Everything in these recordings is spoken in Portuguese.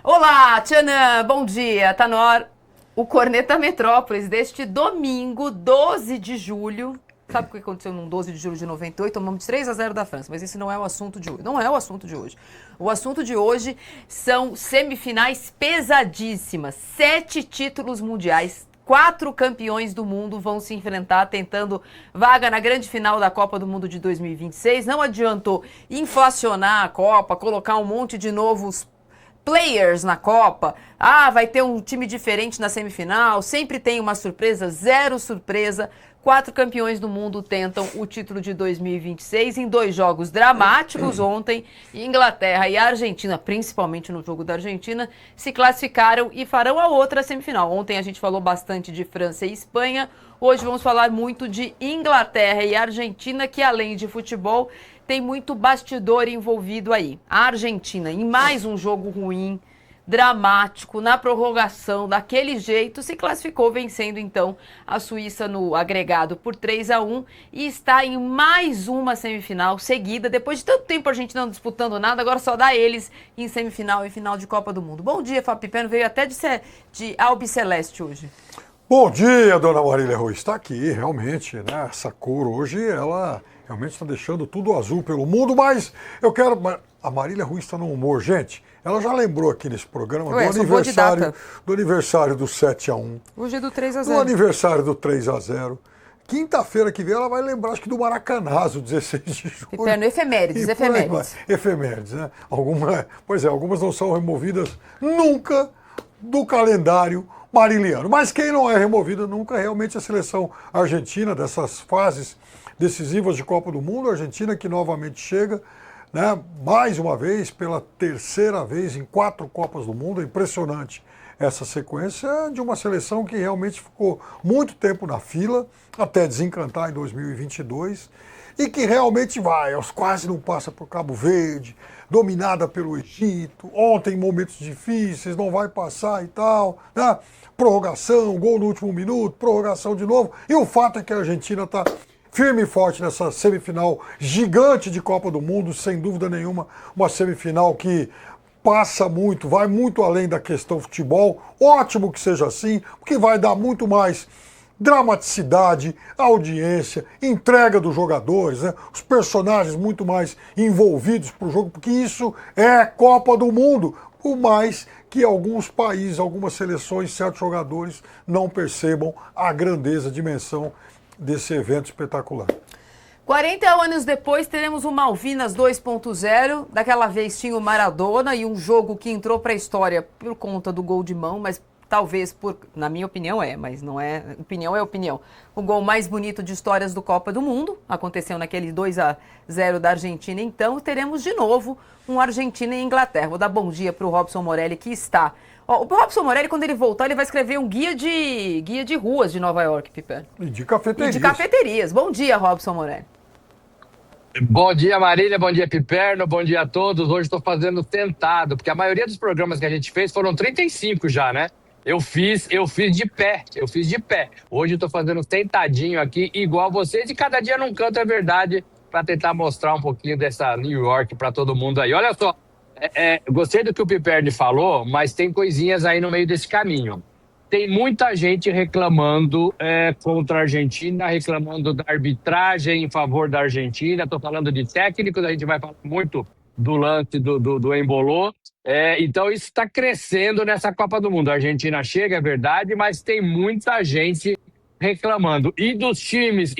Olá, Tchanã, bom dia. Tá na hora. O Corneta Metrópolis deste domingo, 12 de julho. Sabe o que aconteceu no 12 de julho de 98? Tomamos de 3-0 da França, mas esse não é o assunto de hoje. Não é o assunto de hoje. O assunto de hoje são semifinais pesadíssimas. 7 títulos mundiais. 4 campeões do mundo vão se enfrentar tentando vaga na grande final da Copa do Mundo de 2026. Não adiantou inflacionar a Copa, colocar um monte de novos players na Copa. Ah, vai ter um time diferente na semifinal. Sempre tem uma surpresa, zero surpresa. 4 campeões do mundo tentam o título de 2026 em 2 jogos dramáticos ontem. Inglaterra e Argentina, principalmente no jogo da Argentina, se classificaram e farão a outra semifinal. Ontem a gente falou bastante de França e Espanha. Hoje vamos falar muito de Inglaterra e Argentina, que além de futebol, tem muito bastidor envolvido aí. A Argentina, em mais um jogo ruim, dramático, na prorrogação, daquele jeito, se classificou vencendo então a Suíça no agregado por 3-1 e está em mais uma semifinal seguida. Depois de tanto tempo a Argentina não disputando nada, agora só dá eles em semifinal e final de Copa do Mundo. Bom dia, Fábio Pipeno, veio até de Albiceleste hoje. Bom dia, dona Marília Ruiz. Está aqui, realmente, né? Essa cor hoje, ela realmente está deixando tudo azul pelo mundo, mas eu quero... A Marília Ruiz está no humor, gente. Ela já lembrou aqui nesse programa do aniversário do 7-1. Hoje é do 3-0. Do aniversário do 3-0. Quinta-feira que vem ela vai lembrar, acho que do Maracanazo, 16 de julho. Pipeno, efemérides. Efemérides, né? Algumas não são removidas nunca do calendário mariliano. Mas quem não é removida nunca é realmente a seleção argentina, dessas fases decisivas de Copa do Mundo. A Argentina que novamente chega, né, mais uma vez, pela terceira vez em 4 Copas do Mundo. É impressionante essa sequência de uma seleção que realmente ficou muito tempo na fila, até desencantar em 2022, e que realmente quase não passa por Cabo Verde, dominada pelo Egito, ontem momentos difíceis, não vai passar e tal, né? Prorrogação, gol no último minuto, prorrogação de novo, e o fato é que a Argentina está firme e forte nessa semifinal gigante de Copa do Mundo, sem dúvida nenhuma, uma semifinal que passa muito, vai muito além da questão futebol. Ótimo que seja assim, porque vai dar muito mais dramaticidade, audiência, entrega dos jogadores, né? Os personagens muito mais envolvidos para o jogo, porque isso é Copa do Mundo, por mais que alguns países, algumas seleções, certos jogadores não percebam a grandeza, a dimensão desse evento espetacular. 40 anos depois, teremos o Malvinas 2.0. Daquela vez tinha o Maradona e um jogo que entrou para a história por conta do gol de mão, mas talvez na minha opinião mas não é, opinião é opinião. O gol mais bonito de histórias do Copa do Mundo, aconteceu naquele 2-0 da Argentina, então teremos de novo um Argentina e Inglaterra. Vou dar bom dia para o Robson Morelli, que está... O Robson Morelli, quando ele voltar, ele vai escrever um guia de ruas de Nova York, Pipeno. E de cafeterias. Bom dia, Robson Morelli. Bom dia, Marília, bom dia, Piperno, bom dia a todos. Hoje estou fazendo sentado, porque a maioria dos programas que a gente fez foram 35 já, né? Eu fiz de pé. Hoje estou fazendo sentadinho aqui, igual vocês, e cada dia num canto é verdade, para tentar mostrar um pouquinho dessa New York para todo mundo aí. Olha só, gostei do que o Piperno falou, mas tem coisinhas aí no meio desse caminho. Tem muita gente reclamando contra a Argentina, reclamando da arbitragem em favor da Argentina. Estou falando de técnicos, a gente vai falar muito do lance do Embolô. Então isso está crescendo nessa Copa do Mundo. A Argentina chega, é verdade, mas tem muita gente reclamando. E dos times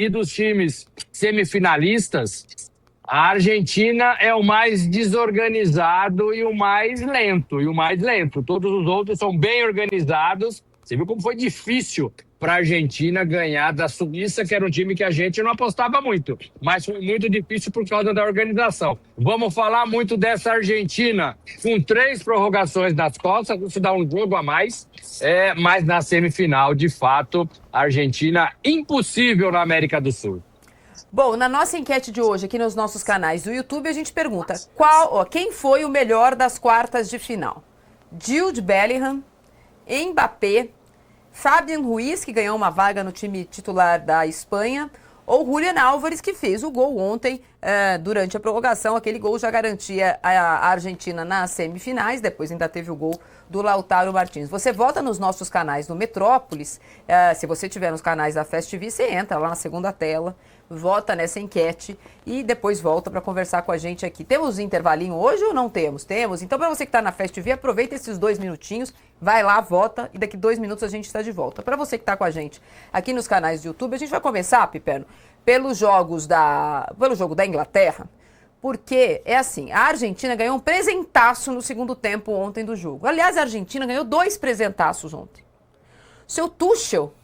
semifinalistas, a Argentina é o mais desorganizado e o mais lento. Todos os outros são bem organizados. Você viu como foi difícil para a Argentina ganhar da Suíça, que era um time que a gente não apostava muito. Mas foi muito difícil por causa da organização. Vamos falar muito dessa Argentina, com 3 prorrogações nas costas, isso dá um jogo a mais. Mas na semifinal, de fato, a Argentina impossível na América do Sul. Bom, na nossa enquete de hoje, aqui nos nossos canais do YouTube, a gente pergunta quem foi o melhor das quartas de final? Jude Bellingham, Mbappé, Fabian Ruiz, que ganhou uma vaga no time titular da Espanha, ou Julián Álvares, que fez o gol ontem durante a prorrogação. Aquele gol já garantia a Argentina nas semifinais, depois ainda teve o gol do Lautaro Martins. Você vota nos nossos canais no Metrópolis, se você tiver nos canais da Fast TV, você entra lá na segunda tela, vota nessa enquete e depois volta para conversar com a gente aqui. Temos intervalinho hoje ou não temos? Temos. Então, para você que está na Fast TV, aproveita esses 2 minutinhos, vai lá, vota e daqui 2 minutos a gente está de volta. Para você que está com a gente aqui nos canais do YouTube, a gente vai começar, Piperno, pelo jogo da Inglaterra, porque é assim, a Argentina ganhou um presentaço no segundo tempo ontem do jogo. Aliás, a Argentina ganhou 2 presentaços ontem. Seu Tuchel,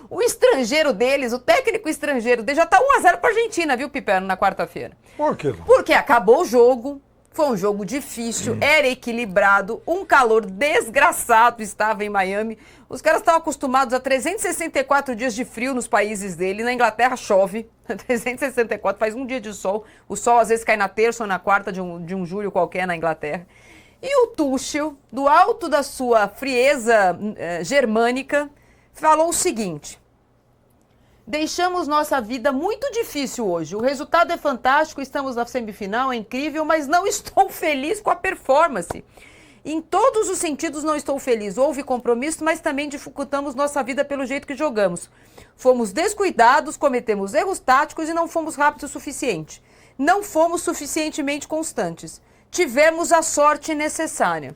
o estrangeiro deles, o técnico estrangeiro deles, já tá 1-0 para a Argentina, viu, Piperno, na quarta-feira. Por quê? Porque acabou o jogo, foi um jogo difícil, era equilibrado, um calor desgraçado estava em Miami. Os caras estavam acostumados a 364 dias de frio nos países dele. Na Inglaterra chove, 364, faz um dia de sol. O sol às vezes cai na terça ou na quarta de um julho qualquer na Inglaterra. E o Tuchel, do alto da sua frieza germânica, falou o seguinte: deixamos nossa vida muito difícil hoje. O resultado é fantástico, estamos na semifinal, é incrível, mas não estou feliz com a performance. Em todos os sentidos não estou feliz. Houve compromisso, mas também dificultamos nossa vida pelo jeito que jogamos. Fomos descuidados, cometemos erros táticos e não fomos rápidos o suficiente. Não fomos suficientemente constantes. Tivemos a sorte necessária.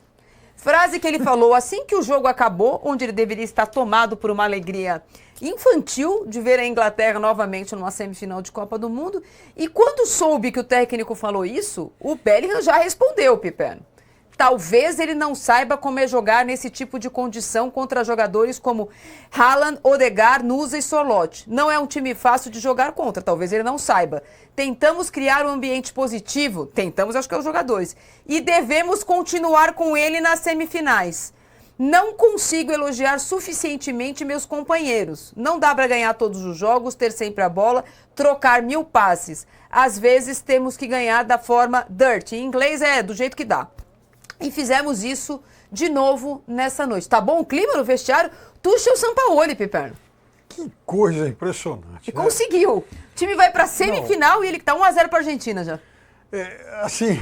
Frase que ele falou assim que o jogo acabou, onde ele deveria estar tomado por uma alegria infantil de ver a Inglaterra novamente numa semifinal de Copa do Mundo. E quando soube que o técnico falou isso, o Bellingham já respondeu, Piperno. Talvez ele não saiba como é jogar nesse tipo de condição contra jogadores como Haaland, Odegaard, Nusa e Sorloth. Não é um time fácil de jogar contra, talvez ele não saiba. Tentamos criar um ambiente positivo, acho que é os jogadores, e devemos continuar com ele nas semifinais. Não consigo elogiar suficientemente meus companheiros. Não dá para ganhar todos os jogos, ter sempre a bola, trocar 1000 passes. Às vezes temos que ganhar da forma dirt. Em inglês é do jeito que dá. E fizemos isso de novo nessa noite. Tá bom o clima no vestiário? Tuchel Sampaoli, Piperno. Que coisa impressionante. E conseguiu. O time vai pra semifinal e ele tá 1-0 pra Argentina já. Assim...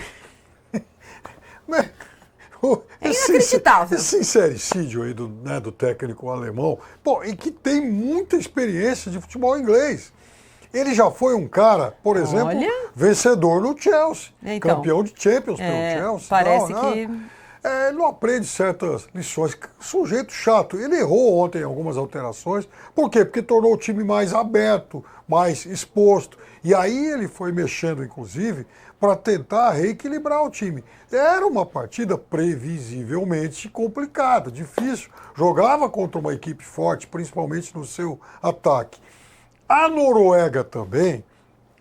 É inacreditável. Esse sincericídio aí do técnico alemão, e que tem muita experiência de futebol inglês. Ele já foi um cara, por exemplo, vencedor no Chelsea, campeão de Champions pelo Chelsea. Parece que... Ele não aprende certas lições. Sujeito chato. Ele errou ontem em algumas alterações. Por quê? Porque tornou o time mais aberto, mais exposto. E aí ele foi mexendo, inclusive, para tentar reequilibrar o time. Era uma partida previsivelmente complicada, difícil. Jogava contra uma equipe forte, principalmente no seu ataque. A Noruega também,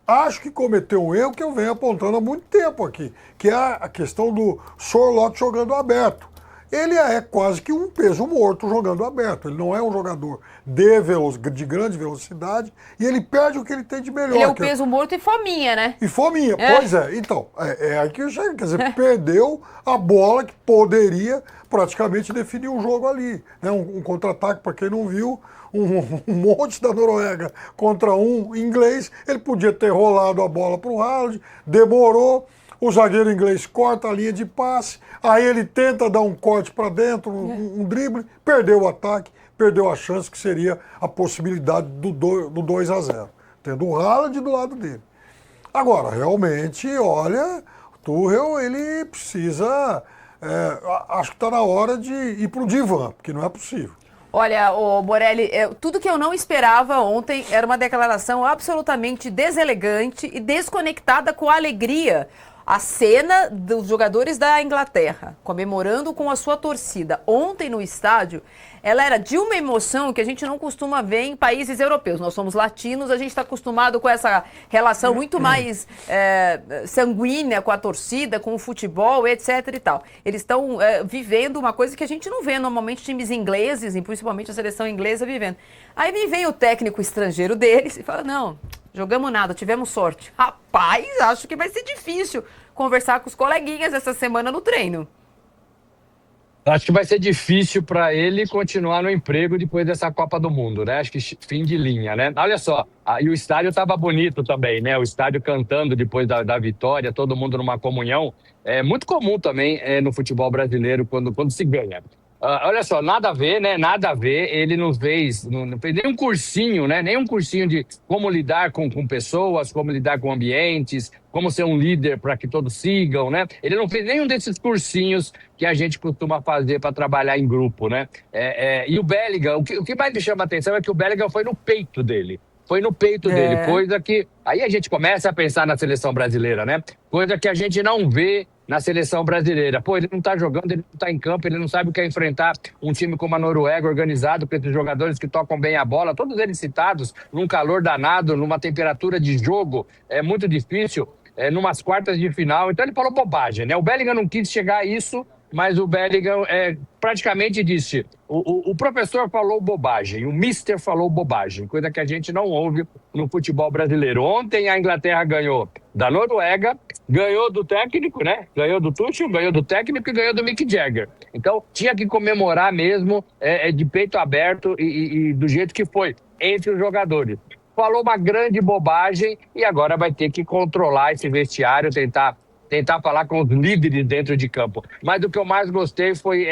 acho que cometeu um erro que eu venho apontando há muito tempo aqui, que é a questão do Sorloth jogando aberto. Ele é quase que um peso morto jogando aberto. Ele não é um jogador de grande velocidade e ele perde o que ele tem de melhor. Ele é um peso morto e fominha, né? E fominha, pois é. Então, aí que eu chego. Quer dizer, perdeu a bola que poderia praticamente definir o jogo ali. Né? Um contra-ataque, para quem não viu, um monte da Noruega contra um inglês. Ele podia ter rolado a bola para o Haaland, demorou. O zagueiro inglês corta a linha de passe, aí ele tenta dar um corte para dentro, um drible, perdeu o ataque, perdeu a chance que seria a possibilidade do 2-0, tendo o Haaland do lado dele. Agora, realmente, olha, o Tuchel, ele precisa, acho que está na hora de ir para o divã, porque não é possível. Olha, Morelli, tudo que eu não esperava ontem era uma declaração absolutamente deselegante e desconectada com a alegria. A cena dos jogadores da Inglaterra comemorando com a sua torcida ontem no estádio, ela era de uma emoção que a gente não costuma ver em países europeus. Nós somos latinos, a gente está acostumado com essa relação muito mais sanguínea com a torcida, com o futebol, etc. e tal. Eles estão vivendo uma coisa que a gente não vê normalmente times ingleses, e principalmente a seleção inglesa, vivendo. Aí me vem o técnico estrangeiro deles e fala, não... Jogamos nada, tivemos sorte. Rapaz, acho que vai ser difícil conversar com os coleguinhas essa semana no treino. Acho que vai ser difícil para ele continuar no emprego depois dessa Copa do Mundo, né? Acho que fim de linha, né? Olha só, e o estádio estava bonito também, né? O estádio cantando depois da vitória, todo mundo numa comunhão. É muito comum também no futebol brasileiro quando se ganha. Olha só, nada a ver, né? Nada a ver. Ele não fez nenhum cursinho, né? Nenhum cursinho de como lidar com pessoas, como lidar com ambientes, como ser um líder para que todos sigam, né? Ele não fez nenhum desses cursinhos que a gente costuma fazer para trabalhar em grupo, né? E o Bellingham, o que mais me chama a atenção é que o Bellingham foi no peito dele. Foi no peito dele, coisa que... Aí a gente começa a pensar na seleção brasileira, né? Coisa que a gente não vê na seleção brasileira. Pô, ele não tá jogando, ele não tá em campo, ele não sabe o que é enfrentar um time como a Noruega, organizado com esses jogadores que tocam bem a bola, todos eles citados, num calor danado, numa temperatura de jogo muito difícil, numas quartas de final. Então ele falou bobagem, né? O Bellingham não quis chegar a isso, mas o Bellingham praticamente disse: o professor falou bobagem, o mister falou bobagem, coisa que a gente não ouve no futebol brasileiro. Ontem a Inglaterra ganhou da Noruega, ganhou do técnico, né? Ganhou do Tuchel, ganhou do técnico e ganhou do Mick Jagger. Então tinha que comemorar mesmo de peito aberto e do jeito que foi, entre os jogadores. Falou uma grande bobagem e agora vai ter que controlar esse vestiário, tentar falar com os líderes dentro de campo. Mas o que eu mais gostei foi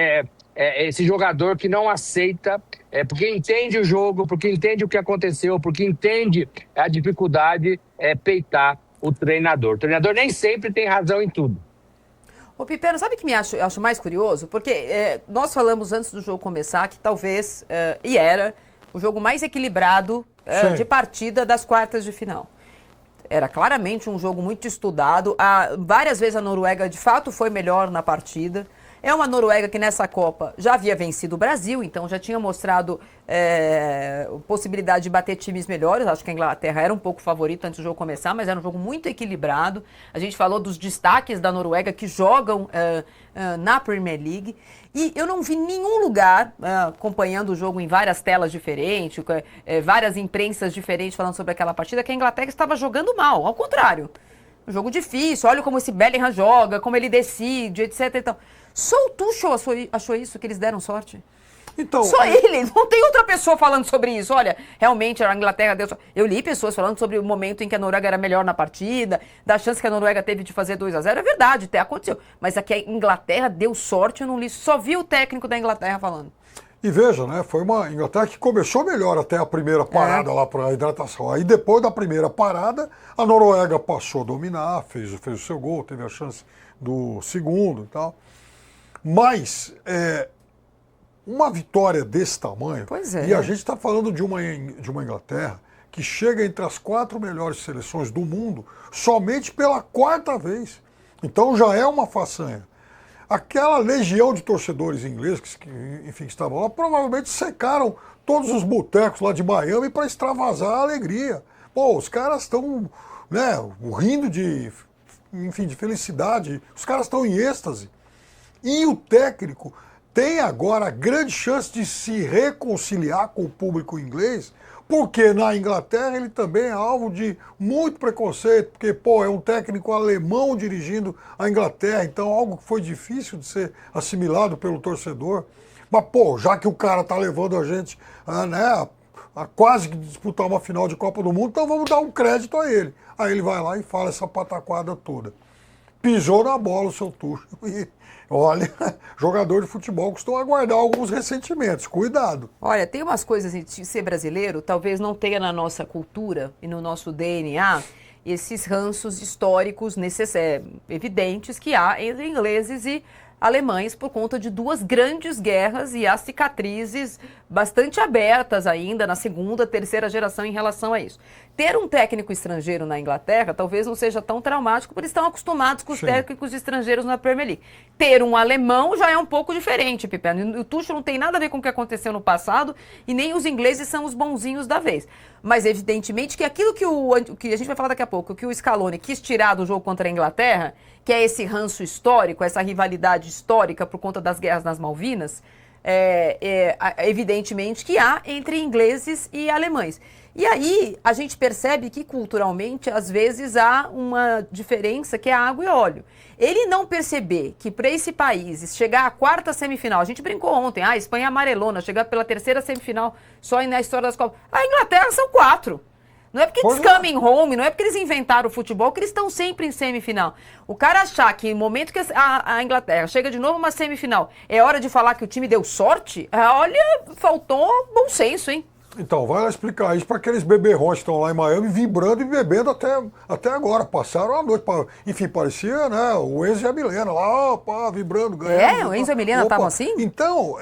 esse jogador que não aceita, porque entende o jogo, porque entende o que aconteceu, porque entende a dificuldade, peitar o treinador. O treinador nem sempre tem razão em tudo. Ô, Pipero, sabe o que acho mais curioso? Porque nós falamos antes do jogo começar que talvez, e era, o jogo mais equilibrado de partida das quartas de final. Era claramente um jogo muito estudado. Várias vezes a Noruega, de fato, foi melhor na partida. É uma Noruega que nessa Copa já havia vencido o Brasil, então já tinha mostrado possibilidade de bater times melhores. Acho que a Inglaterra era um pouco favorita antes do jogo começar, mas era um jogo muito equilibrado. A gente falou dos destaques da Noruega que jogam na Premier League. E eu não vi nenhum lugar, acompanhando o jogo em várias telas diferentes, várias imprensas diferentes falando sobre aquela partida, que a Inglaterra estava jogando mal. Ao contrário, um jogo difícil, olha como esse Bellingham joga, como ele decide, etc. Então, só o Tuchel achou isso, que eles deram sorte? Então, só ele, não tem outra pessoa falando sobre isso. Olha, realmente a Inglaterra deu sorte. Eu li pessoas falando sobre o momento em que a Noruega era melhor na partida, da chance que a Noruega teve de fazer 2-0. É verdade, até aconteceu. Mas aqui a Inglaterra deu sorte, eu não li. Só vi o técnico da Inglaterra falando. E veja, né? Foi uma Inglaterra que começou melhor até a primeira parada lá para a hidratação. Aí depois da primeira parada, a Noruega passou a dominar, fez o seu gol, teve a chance do segundo e tal. Mas uma vitória desse tamanho, e a gente está falando de uma Inglaterra que chega entre as 4 melhores seleções do mundo somente pela 4ª vez. Então já é uma façanha. Aquela legião de torcedores ingleses que enfim, estavam lá, provavelmente secaram todos os botecos lá de Miami para extravasar a alegria. Pô, os caras estão, né, rindo de felicidade, os caras estão em êxtase. E o técnico tem agora a grande chance de se reconciliar com o público inglês, porque na Inglaterra ele também é alvo de muito preconceito, porque, pô, é um técnico alemão dirigindo a Inglaterra, então algo que foi difícil de ser assimilado pelo torcedor. Mas, pô, já que o cara tá levando a gente a quase disputar uma final de Copa do Mundo, então vamos dar um crédito a ele. Aí ele vai lá e fala essa pataquada toda. Pisou na bola o seu Tuchel e... Olha, jogador de futebol costuma guardar alguns ressentimentos, cuidado. Olha, tem umas coisas de ser brasileiro, talvez não tenha na nossa cultura e no nosso DNA esses ranços históricos evidentes que há entre ingleses e alemães por conta de 2 grandes guerras e as cicatrizes bastante abertas ainda na 2ª, 3ª geração em relação a isso. Ter um técnico estrangeiro na Inglaterra talvez não seja tão traumático, porque eles estão acostumados com os técnicos estrangeiros na Premier League. Ter um alemão já é um pouco diferente, Pipe. O Tuchel não tem nada a ver com o que aconteceu no passado e nem os ingleses são os bonzinhos da vez. Mas evidentemente que aquilo que a gente vai falar daqui a pouco, que o Scaloni quis tirar do jogo contra a Inglaterra, que é esse ranço histórico, essa rivalidade histórica por conta das guerras nas Malvinas, evidentemente, que há entre ingleses e alemães. E aí a gente percebe que culturalmente, às vezes, há uma diferença que é água e óleo. Ele não perceber que para esse país chegar à quarta semifinal, a gente brincou ontem, a Espanha amarelona, chegar pela terceira semifinal só na história das Copas. A Inglaterra são 4. Não é porque eles coming home, não é porque eles inventaram o futebol que eles estão sempre em semifinal. O cara achar que no momento que a Inglaterra chega de novo uma semifinal, é hora de falar que o time deu sorte, olha, faltou bom senso, hein? Então, vai lá explicar isso para aqueles beberrões que estão lá em Miami, vibrando e bebendo até agora. Passaram a noite. Enfim, parecia, né, o Enzo e a Milena lá, vibrando, ganhando. O Enzo e a Milena estavam assim? Então,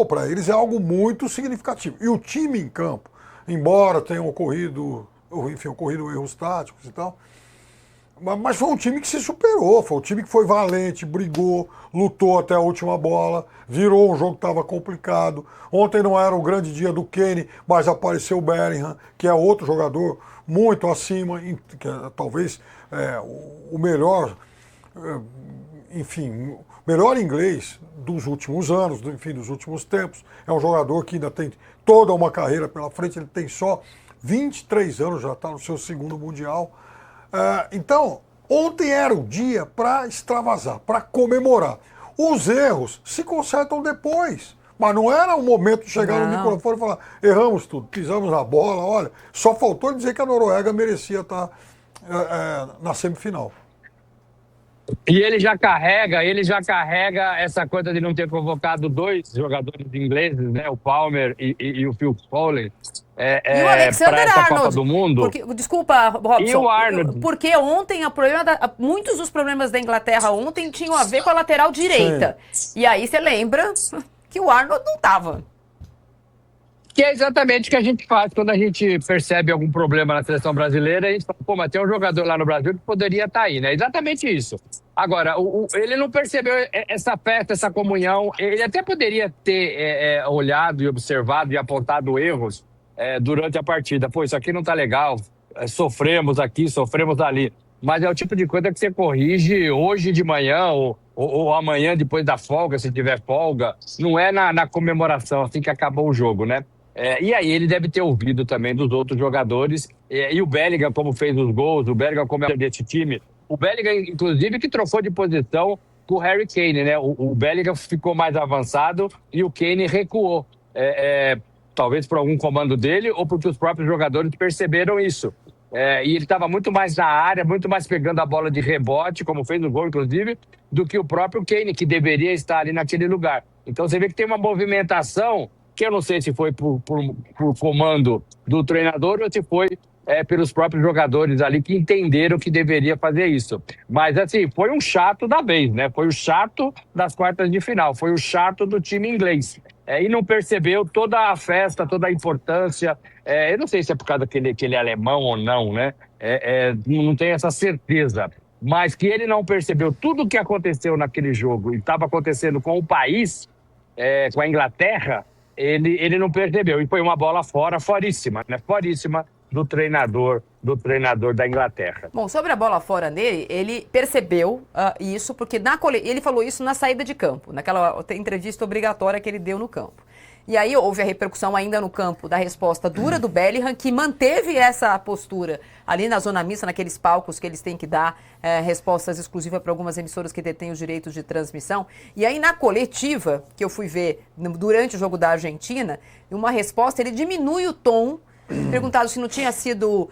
para eles é algo muito significativo. E o time em campo, embora tenha ocorrido erros táticos e tal, mas foi um time que se superou, foi um time que foi valente, brigou, lutou até a última bola, virou um jogo que estava complicado. Ontem não era o grande dia do Kane, mas apareceu o Bellingham, que é outro jogador muito acima, que é talvez o melhor, melhor inglês dos últimos anos, dos últimos tempos. É um jogador que ainda tem toda uma carreira pela frente, ele tem só 23 anos, já está no seu segundo Mundial. Então, ontem era o dia para extravasar, para comemorar. Os erros se consertam depois. Mas não era o momento de chegar no microfone e falar: erramos tudo, pisamos na bola, olha. Só faltou dizer que a Noruega merecia estar na semifinal. E ele já carrega essa coisa de não ter convocado 2 jogadores ingleses, né? O Palmer e o Phil Foden. E o Alexander essa Arnold. Copa do Mundo. Desculpa, Robson. E o Arnold. Porque ontem muitos dos problemas da Inglaterra ontem tinham a ver com a lateral direita. Sim. E aí você lembra que o Arnold não estava. Que é exatamente o que a gente faz quando a gente percebe algum problema na seleção brasileira. A gente fala, mas tem um jogador lá no Brasil que poderia estar aí, né? Exatamente isso. Agora, ele não percebeu essa festa, essa comunhão. Ele até poderia ter olhado e observado e apontado erros durante a partida. Pô, isso aqui não tá legal. Sofremos aqui, sofremos ali. Mas é o tipo de coisa que você corrige hoje de manhã ou amanhã depois da folga, se tiver folga. Não é na comemoração, assim que acabou o jogo, né? E aí ele deve ter ouvido também dos outros jogadores. E o Bellingham, como fez os gols, o Bellingham como é desse time. O Bellingham, inclusive, que trocou de posição com o Harry Kane, né? O Bellingham ficou mais avançado e o Kane recuou. Talvez por algum comando dele ou porque os próprios jogadores perceberam isso. E ele estava muito mais na área, muito mais pegando a bola de rebote, como fez no gol, inclusive, do que o próprio Kane, que deveria estar ali naquele lugar. Então você vê que tem uma movimentação que eu não sei se foi por comando do treinador ou se foi pelos próprios jogadores ali que entenderam que deveria fazer isso. Mas, assim, foi um chato da vez, né? Foi o chato das quartas de final, foi o chato do time inglês. E não percebeu toda a festa, toda a importância. Eu não sei se é por causa que ele é alemão ou não, né? Não tenho essa certeza. Mas que ele não percebeu tudo o que aconteceu naquele jogo e estava acontecendo com o país, com a Inglaterra, ele não percebeu. E foi uma bola foríssima, né? Foríssima do treinador da Inglaterra. Bom, sobre a bola fora dele, ele percebeu isso, porque ele falou isso na saída de campo, naquela entrevista obrigatória que ele deu no campo. E aí houve a repercussão ainda no campo da resposta dura do Bellingham, que manteve essa postura ali na zona mista, naqueles palcos que eles têm que dar respostas exclusivas para algumas emissoras que detêm os direitos de transmissão. E aí na coletiva, que eu fui ver durante o jogo da Argentina, uma resposta, ele diminui o tom, perguntado se não tinha sido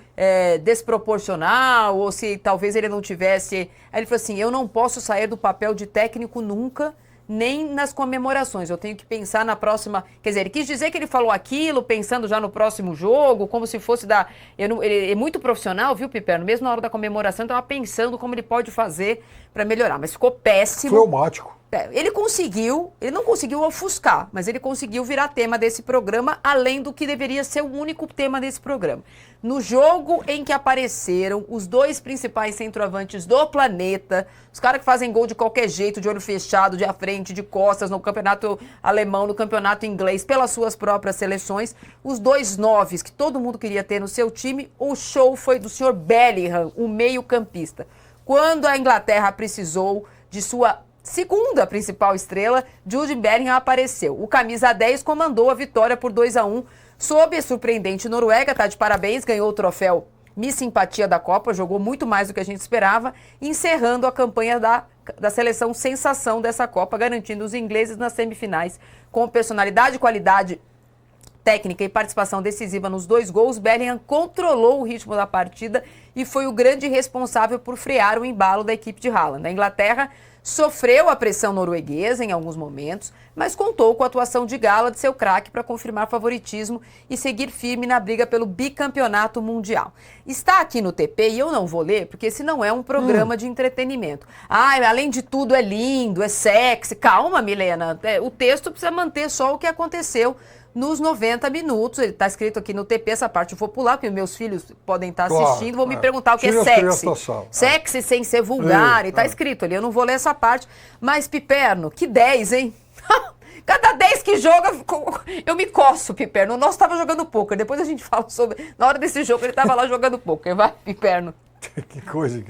desproporcional ou se talvez ele não tivesse... Aí ele falou assim, eu não posso sair do papel de técnico nunca, nem nas comemorações. Eu tenho que pensar na próxima... Quer dizer, ele quis dizer que ele falou aquilo pensando já no próximo jogo, como se fosse da... Ele é muito profissional, viu, Piperno? Mesmo na hora da comemoração, ele estava pensando como ele pode fazer para melhorar. Mas ficou péssimo. Fleumático. Ele não conseguiu ofuscar, mas ele conseguiu virar tema desse programa, além do que deveria ser o único tema desse programa. No jogo em que apareceram os 2 principais centroavantes do planeta, os caras que fazem gol de qualquer jeito, de olho fechado, de à frente, de costas, no campeonato alemão, no campeonato inglês, pelas suas próprias seleções, os 2 noves que todo mundo queria ter no seu time, o show foi do senhor Bellingham, o meio-campista. Quando a Inglaterra precisou de sua segunda principal estrela, Jude Bellingham apareceu. O camisa 10 comandou a vitória por 2-1 sob a surpreendente Noruega, tá de parabéns, ganhou o troféu Miss Simpatia da Copa, jogou muito mais do que a gente esperava, encerrando a campanha da seleção sensação dessa Copa, garantindo os ingleses nas semifinais. Com personalidade, qualidade técnica e participação decisiva nos 2 gols, Bellingham controlou o ritmo da partida e foi o grande responsável por frear o embalo da equipe de Haaland. A Inglaterra sofreu a pressão norueguesa em alguns momentos, mas contou com a atuação de gala de seu craque para confirmar favoritismo e seguir firme na briga pelo bicampeonato mundial. Está aqui no TP e eu não vou ler, porque esse não é um programa de entretenimento. Além de tudo é lindo, é sexy. Calma, Milena, o texto precisa manter só o que aconteceu nos 90 minutos. Ele está escrito aqui no TP, essa parte eu vou pular, porque meus filhos podem estar assistindo, vão me perguntar o que é sexy. Sexy sem ser vulgar, e está escrito ali, eu não vou ler essa parte. Mas, Piperno, que 10, hein? Cada 10 que joga, eu me coço, Piperno. O nosso estava jogando pôquer, depois a gente fala sobre... Na hora desse jogo ele estava lá jogando pôquer, vai, Piperno. Que coisa,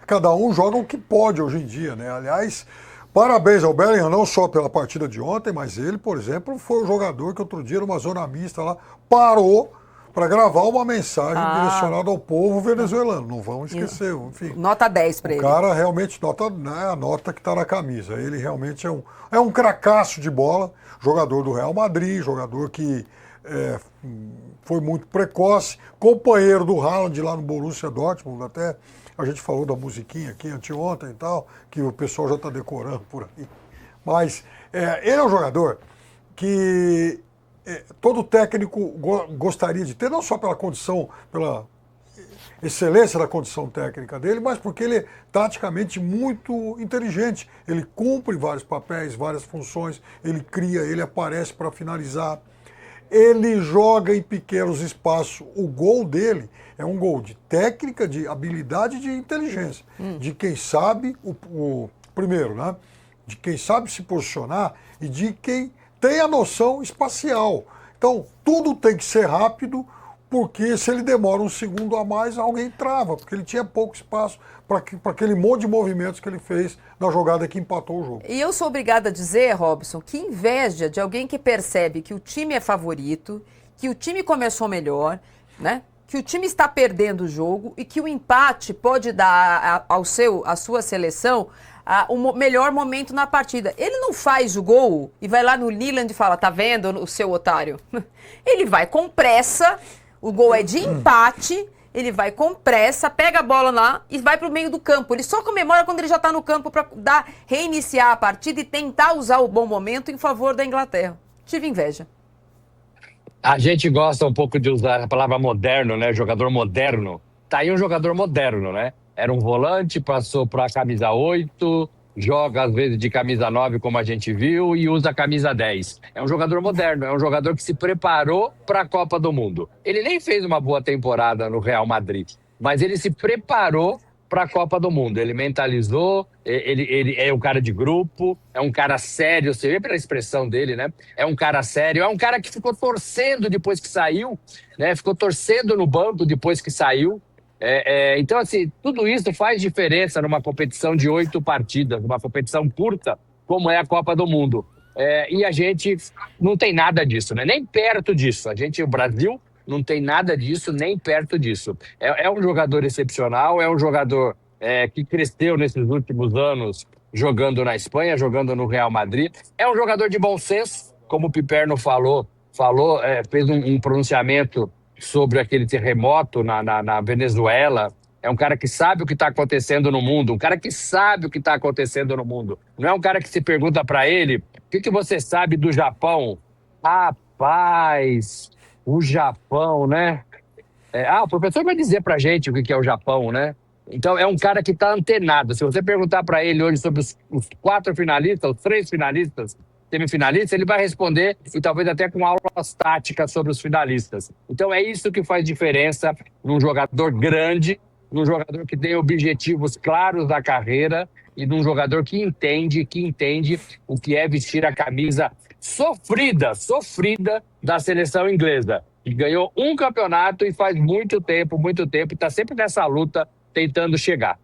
cada um joga o que pode hoje em dia, né? Aliás... Parabéns ao Bellingham, não só pela partida de ontem, mas ele, por exemplo, foi o jogador que outro dia, numa zona mista lá, parou para gravar uma mensagem direcionada ao povo venezuelano. Não vamos esquecer, enfim. Nota 10 para ele. O cara realmente, a nota que está na camisa. Ele realmente é um cracaço de bola, jogador do Real Madrid, jogador que foi muito precoce, companheiro do Haaland lá no Borussia Dortmund, até... A gente falou da musiquinha aqui anteontem e tal, que o pessoal já está decorando por aí. Mas ele é um jogador que todo técnico gostaria de ter, não só pela condição, pela excelência da condição técnica dele, mas porque ele é taticamente muito inteligente. Ele cumpre vários papéis, várias funções, ele cria, ele aparece para finalizar. Ele joga em pequenos espaços. O gol dele é um gol de técnica, de habilidade e de inteligência. De quem sabe, primeiro, né? De quem sabe se posicionar e de quem tem a noção espacial. Então, tudo tem que ser rápido, porque se ele demora um segundo a mais, alguém trava, porque ele tinha pouco espaço para aquele monte de movimentos que ele fez na jogada que empatou o jogo. E eu sou obrigada a dizer, Robson, que inveja de alguém que percebe que o time é favorito, que o time começou melhor, né? Que o time está perdendo o jogo e que o empate pode dar à sua seleção o melhor momento na partida. Ele não faz o gol e vai lá no Leland e fala, tá vendo o seu otário? Ele vai com pressa, o gol é de empate, ele vai com pressa, pega a bola lá e vai para o meio do campo. Ele só comemora quando ele já está no campo para reiniciar a partida e tentar usar o bom momento em favor da Inglaterra. Tive inveja. A gente gosta um pouco de usar a palavra moderno, né? Jogador moderno. Tá aí um jogador moderno, né? Era um volante, passou para a camisa 8, joga às vezes de camisa 9, como a gente viu, e usa a camisa 10. É um jogador moderno, é um jogador que se preparou para a Copa do Mundo. Ele nem fez uma boa temporada no Real Madrid, mas ele se preparou para a Copa do Mundo. Ele mentalizou, ele é um cara de grupo, é um cara sério, você vê pela expressão dele, né? É um cara sério, é um cara que ficou torcendo depois que saiu, né? Ficou torcendo no banco depois que saiu. Então, assim, tudo isso faz diferença numa competição de 8 partidas, numa competição curta, como é a Copa do Mundo. E a gente não tem nada disso, né? Nem perto disso. O Brasil não tem nada disso, nem perto disso. É um jogador excepcional, é um jogador que cresceu nesses últimos anos jogando na Espanha, jogando no Real Madrid. É um jogador de bom senso, como o Piperno fez um pronunciamento sobre aquele terremoto na Venezuela. É um cara que sabe o que está acontecendo no mundo, um cara que sabe o que está acontecendo no mundo. Não é um cara que se pergunta para ele, o que você sabe do Japão? Rapaz, o Japão, né? O professor vai dizer pra gente o que é o Japão, né? Então, é um cara que está antenado. Se você perguntar para ele hoje sobre os 4 finalistas, os 3 finalistas, semifinalistas, ele vai responder e talvez até com aulas táticas sobre os finalistas. Então é isso que faz diferença num jogador grande, num jogador que tem objetivos claros da carreira e num jogador que entende o que é vestir a camisa sofrida da seleção inglesa, que ganhou um campeonato e faz muito tempo, e está sempre nessa luta tentando chegar.